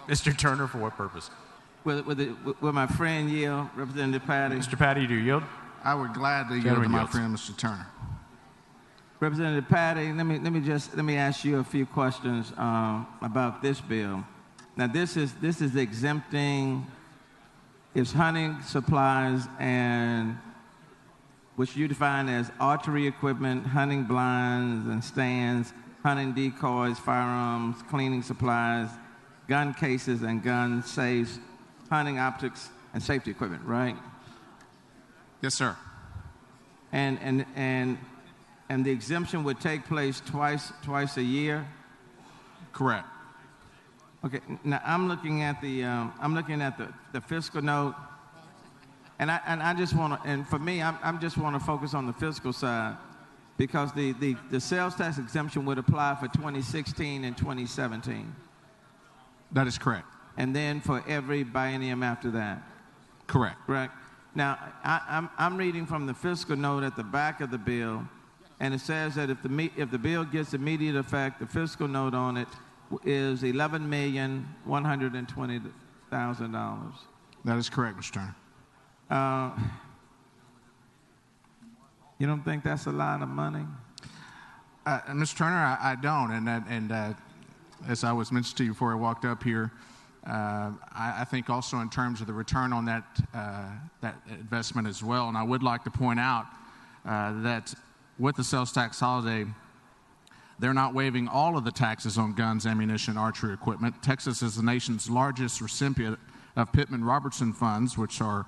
Mr. Turner, for what purpose? With my friend yield, Representative Paddie. Mr. Paddie, do you yield? I would gladly yield to my friend, Mr. Turner. Representative Paddie, let me ask you a few questions about this bill. Now, this is exempting its hunting supplies and which you define as archery equipment, hunting blinds and stands, hunting decoys, firearms, cleaning supplies, gun cases and gun safes, hunting optics and safety equipment, right? Yes, sir. And the exemption would take place twice a year? Correct. Okay. Now I'm looking at the fiscal note, and I just want to, and for me, I just want to focus on the fiscal side, because the sales tax exemption would apply for 2016 and 2017. That is correct. And then for every biennium after that. Correct. Correct. Now I'm reading from the fiscal note at the back of the bill, and it says that if the bill gets immediate effect, the fiscal note on it is $11,120,000. That is correct, Mr. Turner. You don't think that's a lot of money? Mr. Turner, I don't, and as I was mentioned to you before I walked up here, I think also in terms of the return on that investment as well. And I would like to point out that with the sales tax holiday, they're not waiving all of the taxes on guns, ammunition, archery equipment. Texas is the nation's largest recipient of Pittman-Robertson funds, which are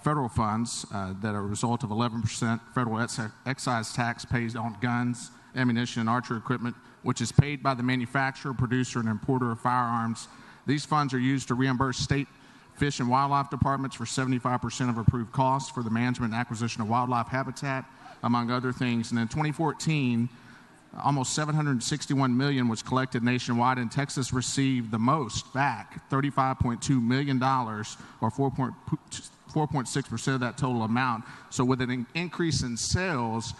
federal funds that are a result of 11% federal excise tax paid on guns, ammunition, and archery equipment, which is paid by the manufacturer, producer, and importer of firearms. These funds are used to reimburse state fish and wildlife departments for 75% of approved costs for the management and acquisition of wildlife habitat, among other things. And in 2014, almost $761 million was collected nationwide, and Texas received the most back, $35.2 million, or 4.6% of that total amount. So with an increase in sales,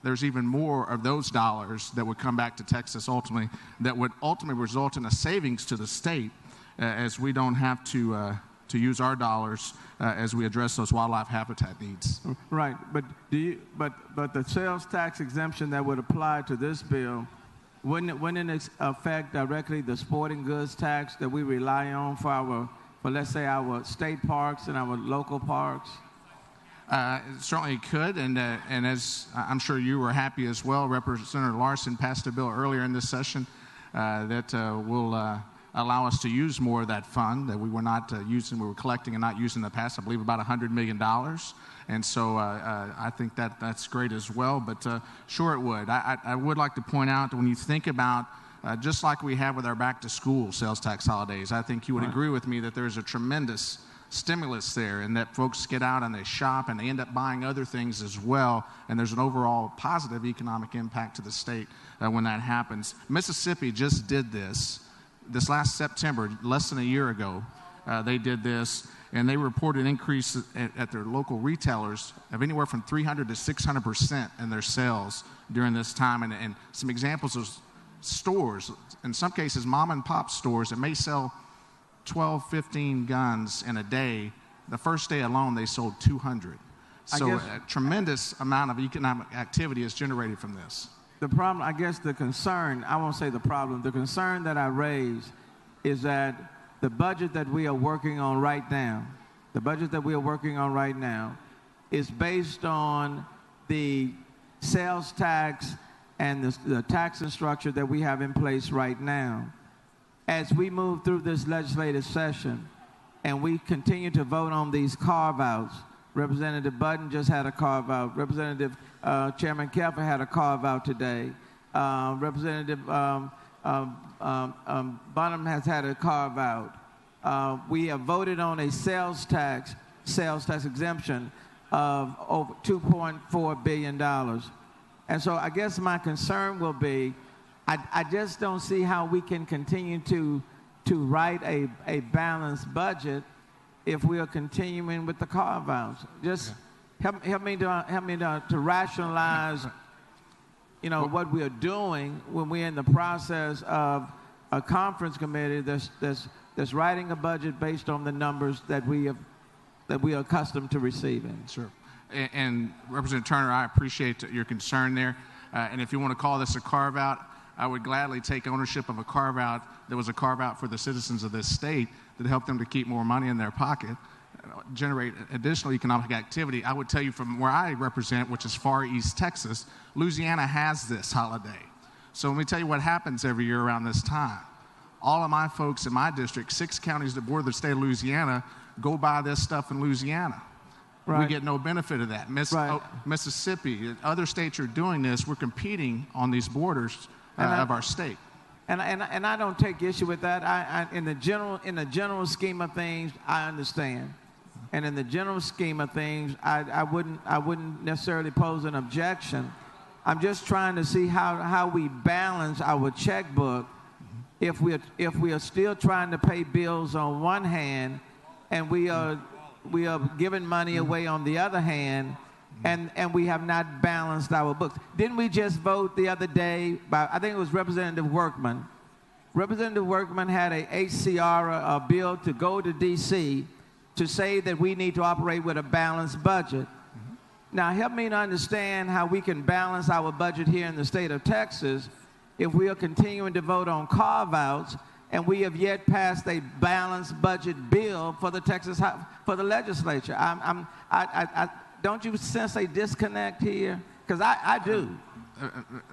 there's even more of those dollars that would come back to Texas ultimately, that would ultimately result in a savings to the state, as we don't have to use our dollars as we address those wildlife habitat needs. Right, but the sales tax exemption that would apply to this bill, wouldn't it affect directly the sporting goods tax that we rely on for let's say our state parks and our local parks? It certainly could, and as I'm sure you were happy as well, Representative Larson passed a bill earlier in this session that will allow us to use more of that fund that we were not using, we were collecting and not using in the past, I believe about $100 million. And so I think that's great as well, but sure it would. I would like to point out that when you think about, just like we have with our back-to-school sales tax holidays, I think you would agree with me that there's a tremendous stimulus there, and that folks get out and they shop and they end up buying other things as well, and there's an overall positive economic impact to the state when that happens. Mississippi just did this last September, less than a year ago. They did this, and they reported an increase at their local retailers of anywhere from 300 to 600% in their sales during this time. And some examples of stores, in some cases mom and pop stores that may sell 12, 15 guns in a day. The first day alone, they sold 200. So a tremendous amount of economic activity is generated from this. The problem, I guess the concern, I won't say the problem, the concern that I raise is that the budget that we are working on right now, is based on the sales tax and the taxing structure that we have in place right now. As we move through this legislative session and we continue to vote on these carve-outs, Representative Budden just had a carve-out. Representative Chairman Kelfer had a carve-out today. Representative Bonham has had a carve-out. We have voted on a sales tax exemption of over $2.4 billion. And so I guess my concern will be, I just don't see how we can continue to write a balanced budget if we are continuing with the carve-outs. Just help me to rationalize, what we are doing when we're in the process of a conference committee that's that's writing a budget based on the numbers that we are accustomed to receiving. Sure. And Representative Turner, I appreciate your concern there. And if you want to call this a carve-out, I would gladly take ownership of a carve-out that was a carve-out for the citizens of this state that helped them to keep more money in their pocket, generate additional economic activity. I would tell you from where I represent, which is far east Texas, Louisiana has this holiday. So let me tell you what happens every year around this time. All of my folks in my district, 6 counties that border the state of Louisiana, go buy this stuff in Louisiana. Right. We get no benefit of that. Mississippi, other states are doing this. We're competing on these borders of our state. And I don't take issue with that. In the general scheme of things, I understand. And in the general scheme of things, I wouldn't necessarily pose an objection. I'm just trying to see how we balance our checkbook if we are still trying to pay bills on one hand, and we are giving money away on the other hand, and we have not balanced our books. Didn't we just vote the other day by, I think it was Representative Workman. Representative Workman had a HCR a bill to go to D.C. to say that we need to operate with a balanced budget. Now, help me to understand how we can balance our budget here in the state of Texas if we are continuing to vote on carve-outs and we have yet passed a balanced budget bill for the legislature. Don't you sense a disconnect here? Because I do.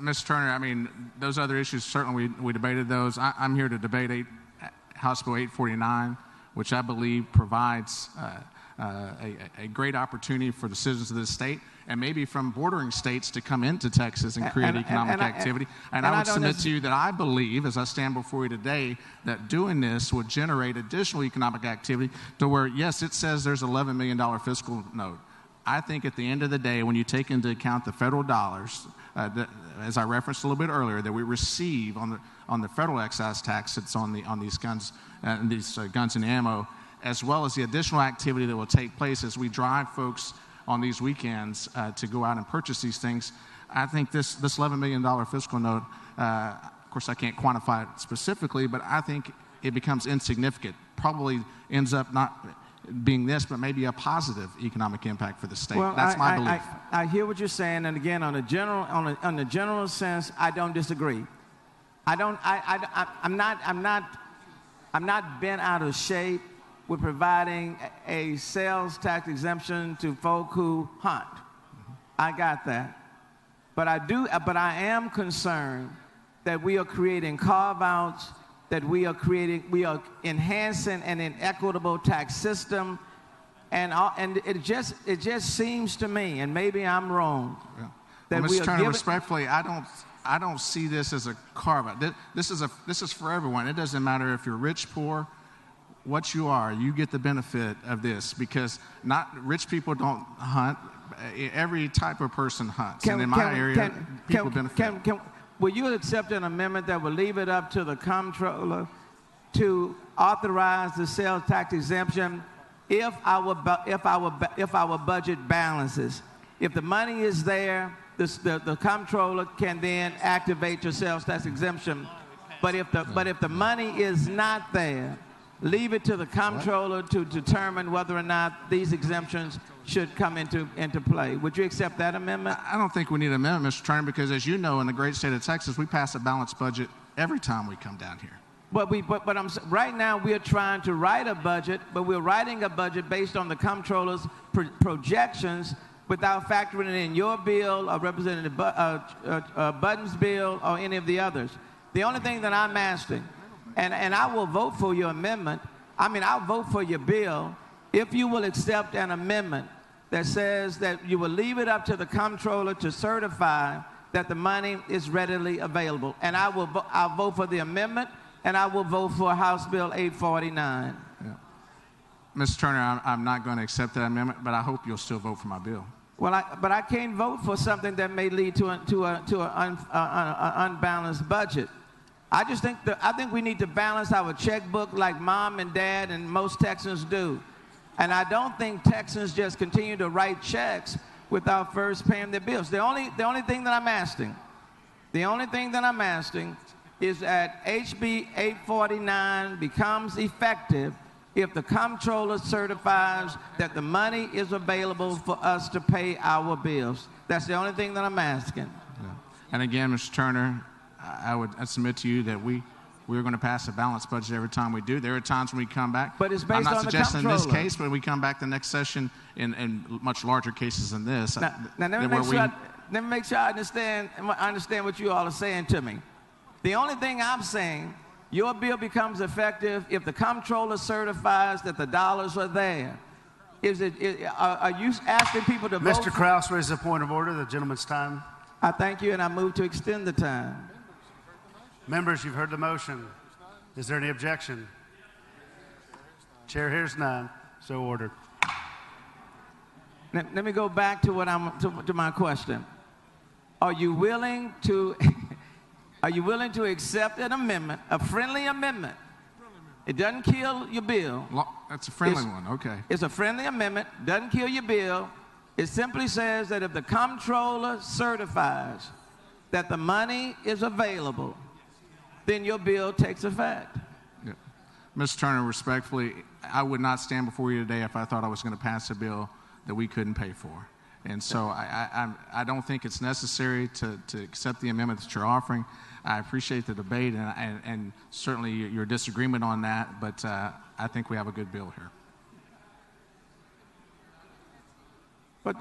Mr. Turner, I mean, those other issues, certainly we debated those. I'm here to debate House Bill 849, which I believe provides a great opportunity for the citizens of this state and maybe from bordering states to come into Texas and create economic activity. And I would submit to you that I believe, as I stand before you today, that doing this would generate additional economic activity to where, yes, it says there's $11 million fiscal note. I think at the end of the day, when you take into account the federal dollars, as I referenced a little bit earlier, that we receive on the federal excise tax that's on these guns and ammo, as well as the additional activity that will take place as we drive folks on these weekends to go out and purchase these things, I think this $11 million fiscal note, of course I can't quantify it specifically, but I think it becomes insignificant. Probably ends up not being this, but maybe a positive economic impact for the state. Well, that's my belief. I hear what you're saying, and again, on the general sense, I don't disagree. I'm not bent out of shape with providing a sales tax exemption to folk who hunt. I got that, but I am concerned that we are creating carve-outs, that we are enhancing an inequitable tax system, and it just seems to me, and maybe I'm wrong, that Mr. Turner, respectfully, I don't see this as a carve-out. This is for everyone. It doesn't matter if you're rich, poor, what you are. You get the benefit of this because not rich people don't hunt. Every type of person hunts, and in my area, people benefit. Will you accept an amendment that will leave it up to the comptroller to authorize the sales tax exemption if our budget balances? If the money is there, the comptroller can then activate your sales tax exemption. But if the money is not there, leave it to the comptroller to determine whether or not these exemptions should come into play. Would you accept that amendment? I don't think we need an amendment, Mr. Turner, because as you know, in the great state of Texas, we pass a balanced budget every time we come down here. But right now we're trying to write a budget, but we're writing a budget based on the comptroller's projections without factoring in your bill or Representative Budden's bill or any of the others. The only thing that I'm asking, and I will vote for your amendment, I'll vote for your bill if you will accept an amendment that says that you will leave it up to the comptroller to certify that the money is readily available. And I'll vote for the amendment, and I will vote for House Bill 849. Yeah. Mr. Turner, I'm not going to accept that amendment, but I hope you'll still vote for my bill. Well, but I can't vote for something that may lead to an unbalanced budget. I think we need to balance our checkbook like mom and dad and most Texans do. And I don't think Texans just continue to write checks without first paying their bills. The only thing that I'm asking is that HB 849 becomes effective if the comptroller certifies that the money is available for us to pay our bills. That's the only thing that I'm asking. Yeah. And again, Mr. Turner, I submit to you that we're going to pass a balanced budget every time we do. There are times when we come back. But it's based on the I'm not suggesting in this comptroller. case, but we come back the next session in much larger cases than this. Now let me make sure I understand what you all are saying to me. The only thing I'm saying, your bill becomes effective if the comptroller certifies that the dollars are there. Are you asking people to vote? Mr. Kraus raises a point of order. The gentleman's time. I thank you, and I move to extend the time. Members, you've heard the motion. Is there any objection? Chair hears none. So ordered. Let me go back to to my question. Are you willing to accept an amendment, a friendly amendment? It doesn't kill your bill. That's a friendly one. Okay. It's a friendly amendment. Doesn't kill your bill. It simply says that if the comptroller certifies that the money is available, then your bill takes effect. Yeah. Mr. Turner, respectfully, I would not stand before you today if I thought I was going to pass a bill that we couldn't pay for. And so I don't think it's necessary to accept the amendment that you're offering. I appreciate the debate and certainly your disagreement on that, but I think we have a good bill here. But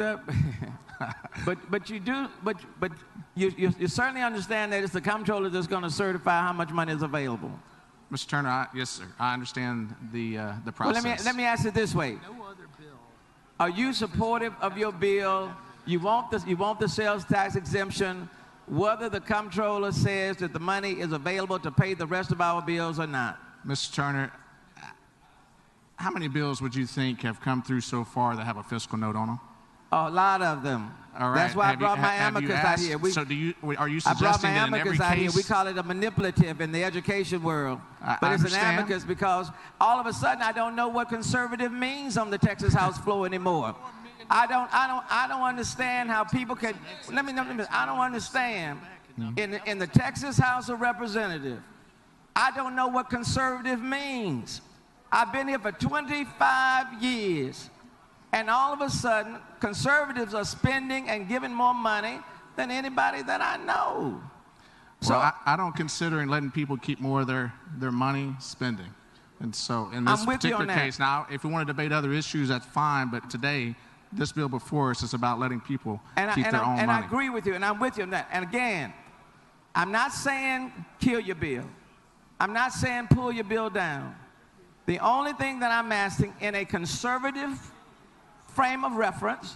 you certainly understand that it's the comptroller that's going to certify how much money is available. Mr. Turner, yes, sir. I understand the process. Well, let me ask it this way. Are you supportive of your bill? You want the sales tax exemption, whether the comptroller says that the money is available to pay the rest of our bills or not? Mr. Turner, how many bills would you think have come through so far that have a fiscal note on them? A lot of them. All right. That's why I brought my amicus out here. Are you I brought my suggesting that in every amicus out here. case? We call it a manipulative in the education world. But it's understand. an amicus because all of a sudden I don't know what conservative means on the Texas House floor anymore. I don't understand how people can. I don't understand. In the Texas House of Representatives, I don't know what conservative means. I've been here for 25 years. And all of a sudden, conservatives are spending and giving more money than anybody that I know. So well, I don't consider letting people keep more of their money spending. And so in this particular case, now, if we want to debate other issues, that's fine. But today, this bill before us is about letting people keep their own money. And I agree with you, and I'm with you on that. And again, I'm not saying kill your bill. I'm not saying pull your bill down. The only thing that I'm asking in a conservative frame of reference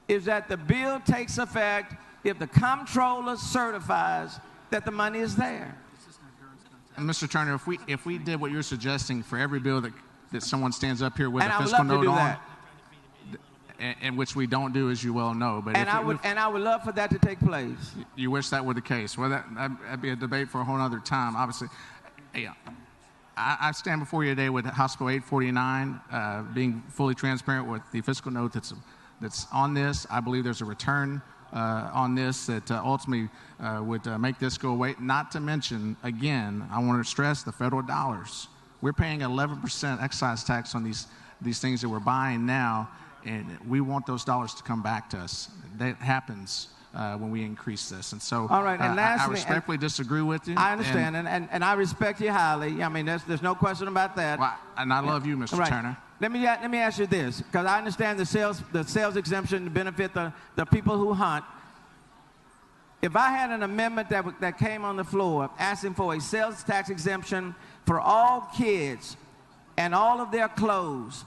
is that the bill takes effect if the comptroller certifies that the money is there. And Mr. Turner, if we did what you're suggesting for every bill that someone stands up here with a fiscal note on, and which we don't do, as you well know, but I would love for that to take place. You wish that were the case. Well, that'd be a debate for a whole other time, obviously. Yeah. I stand before you today with House Bill 849, being fully transparent with the fiscal note that's on this. I believe there's a return on this that ultimately would make this go away. Not to mention, again, I want to stress the federal dollars. We're paying 11% excise tax on these things that we're buying now, and we want those dollars to come back to us. That happens when we increase this. And so all right, and lastly, I respectfully disagree with you. I understand, and I respect you highly. I mean, there's no question about that. Well, and I love you, Mr. Turner. Let me ask you this, because I understand the sales exemption to benefit the people who hunt. If I had an amendment that came on the floor asking for a sales tax exemption for all kids and all of their clothes,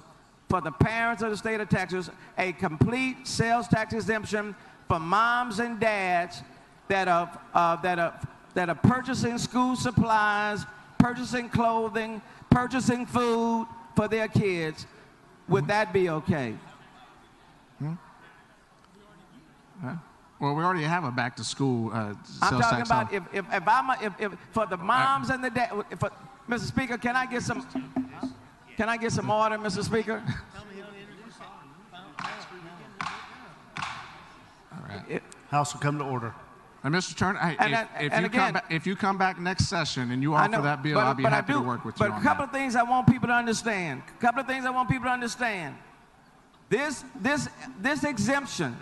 for the parents of the state of Texas, a complete sales tax exemption for moms and dads that are purchasing school supplies, purchasing clothing, purchasing food for their kids, would that be okay? Well, we already have a back-to-school sales tax. I'm talking about if for the moms and the dads. Mr. Speaker, can I get some order, Mr. Speaker? House will come to order. And Mr. Turner, hey, if you come back next session and you offer that bill, I'll be happy to work with you on that. But a couple of things I want people to understand. This exemption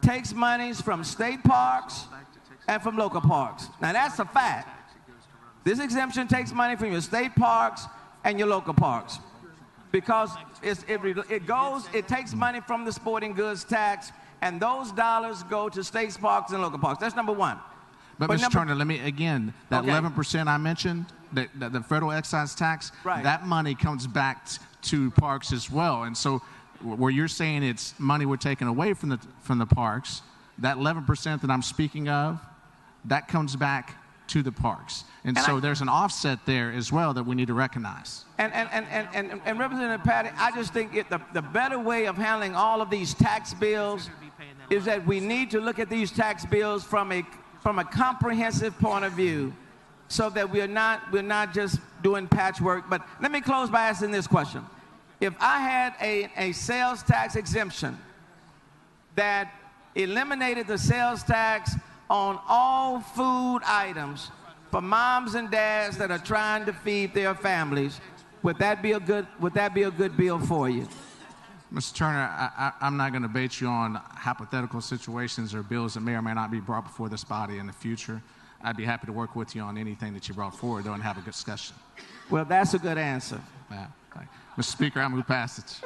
takes monies from state parks and from local parks. Now that's a fact. This exemption takes money from your state parks and your local parks, because it takes money from the sporting goods tax, and those dollars go to state parks and local parks. That's number one. But Mr. Turner, let me again, that 11% I mentioned, the federal excise tax, that money comes back to parks as well. And so where you're saying it's money we're taking away from the parks, that 11% that I'm speaking of, that comes back to the parks. And so there's an offset there as well that we need to recognize. And Representative Paddie, I just think the better way of handling all of these tax bills is that we need to look at these tax bills from a comprehensive point of view, so that we're not just doing patchwork. But let me close by asking this question. If I had a sales tax exemption that eliminated the sales tax on all food items for moms and dads that are trying to feed their families, would that be a good bill for you? Mr. Turner, I'm not going to debate you on hypothetical situations or bills that may or may not be brought before this body in the future. I'd be happy to work with you on anything that you brought forward, though, and have a good discussion. Well, that's a good answer. Mr. Speaker, I move passage.